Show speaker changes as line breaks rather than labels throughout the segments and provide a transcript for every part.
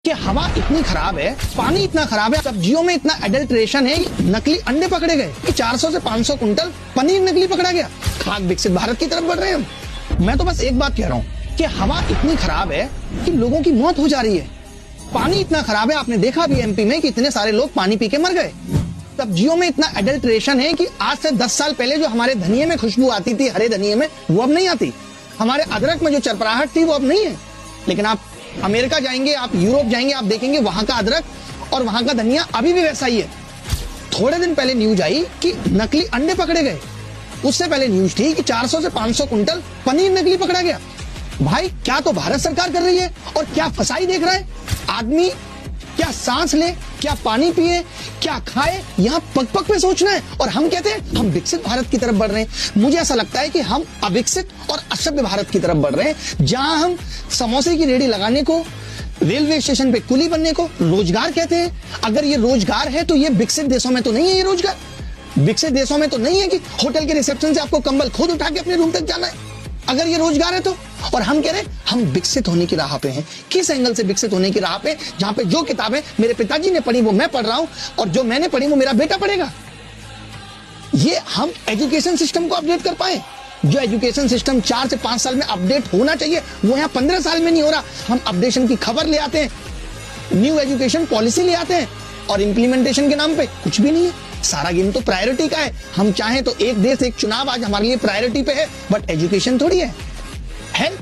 कि हवा इतनी खराब है, पानी इतना खराब है, सब्जियों में इतना एडल्ट्रेशन है, नकली अंडे पकड़े गए कि 400 से 500 कुंटल पनीर नकली पकड़ा गया। खाक विकसित भारत की तरफ बढ़ रहे हैं हम। मैं तो बस एक बात कह रहा हूँ कि हवा इतनी खराब है कि लोगों की मौत हो जा रही है। पानी इतना खराब है, आपने देखा भी एमपी में कि इतने सारे लोग पानी पी के मर गए। सब्जियों में इतना एडल्ट्रेशन है कि आज से 10 साल पहले जो हमारे धनिये में खुशबू आती थी, हरे धनिये में, वो अब नहीं आती। हमारे अदरक में जो चरपराहट थी वो अब नहीं है। लेकिन आप अमेरिका जाएंगे, आप यूरोप जाएंगे, आप देखेंगे वहां का अदरक और वहां का धनिया अभी भी वैसा ही है। थोड़े दिन पहले न्यूज आई कि नकली अंडे पकड़े गए। उससे पहले न्यूज थी कि 400 से 500 कुंटल पनीर नकली पकड़ा गया। भाई क्या तो भारत सरकार कर रही है और क्या फसाई देख रहा है आदमी। क्या सांस ले, क्या पानी पिए, क्या खाए, यहाँ पग पग पे सोचना है। और हम कहते हैं हम विकसित भारत की तरफ बढ़ रहे हैं। मुझे ऐसा लगता है कि हम अविकसित और असभ्य भारत की तरफ बढ़ रहे हैं, जहां हम समोसे की रेडी लगाने को, रेलवे स्टेशन पे कुली बनने को रोजगार कहते हैं। अगर ये रोजगार है तो ये विकसित देशों में तो नहीं है। ये रोजगार विकसित देशों में तो नहीं है कि होटल के रिसेप्शन से आपको कंबल खुद उठा के अपने रूम तक जाना है। अगर ये रोजगार है तो। और हम कह रहे हैं हम विकसित होने की राह पे हैं। किस एंगल से विकसित होने की राह पे? जहां पे जो किताबें मेरे पिताजी ने पढ़ी वो मैं पढ़ रहा हूं, और जो मैंने पढ़ी वो मेरा बेटा पढ़ेगा। ये हम एजुकेशन सिस्टम को अपडेट कर पाए। जो एजुकेशन सिस्टम 4 से 5 साल में अपडेट होना चाहिए वो यहाँ 15 साल में नहीं हो रहा। हम अपडेशन की खबर ले आते हैं, न्यू एजुकेशन पॉलिसी ले आते हैं, और इंप्लीमेंटेशन के नाम पे कुछ भी नहीं है। सारा गेम तो प्रायोरिटी का है। हम चाहें तो एक देश एक चुनाव आज हमारे लिए प्रायोरिटी पे है, बट एजुकेशन थोड़ी है।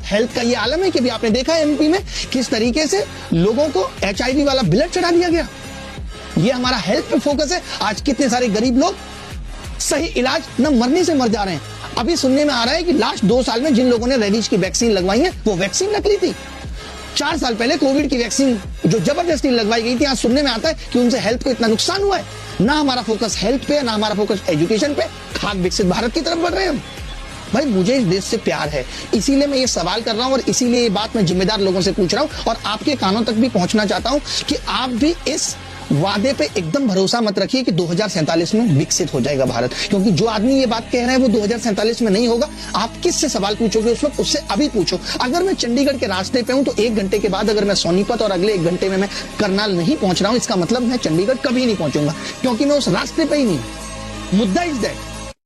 हेल्थ का ये आलम है कि भी आपने देखा है एमपी में किस तरीके से लोगों को HIV वाला ब्लड चढ़ा दिया गया। ये हमारा हेल्थ पे फोकस है। आज कितने सारे गरीब लोग सही इलाज न मरने से मर जा रहे हैं। अभी सुनने में आ रहा है कि लास्ट 2 साल में जिन लोगों ने रेबीज की वैक्सीन लगवाई है वो वैक्सीन नकली थी। 4 साल पहले कोविड की वैक्सीन जो जबरदस्ती लगवाई गई थी, आज सुनने में आता है कि उनसे हेल्थ को इतना नुकसान हुआ है। ना हमारा फोकस हेल्थ पे, ना हमारा फोकस एजुकेशन पे। खाक विकसित भारत की तरफ बढ़ रहे हैं हम। भाई मुझे इस देश से प्यार है, इसीलिए मैं ये सवाल कर रहा हूं, और इसीलिए ये बात मैं जिम्मेदार लोगों से पूछ रहा हूं, और आपके कानों तक भी पहुंचना चाहता हूं कि आप भी इस वादे पे एकदम भरोसा मत रखिए कि 2047 में विकसित हो जाएगा भारत। क्योंकि जो आदमी ये बात कह रहा है वो 2047 में नहीं होगा। आप किससे सवाल पूछोगे उस वक्त, उससे अभी पूछो। अगर मैं चंडीगढ़ के रास्ते पे हूं तो 1 घंटे के बाद अगर मैं सोनीपत, और अगले 1 घंटे में मैं करनाल नहीं पहुंच रहा हूं, इसका मतलब मैं चंडीगढ़ कभी नहीं पहुंचूंगा, क्योंकि मैं उस रास्ते पे ही नहीं। मुद्दा इज दैट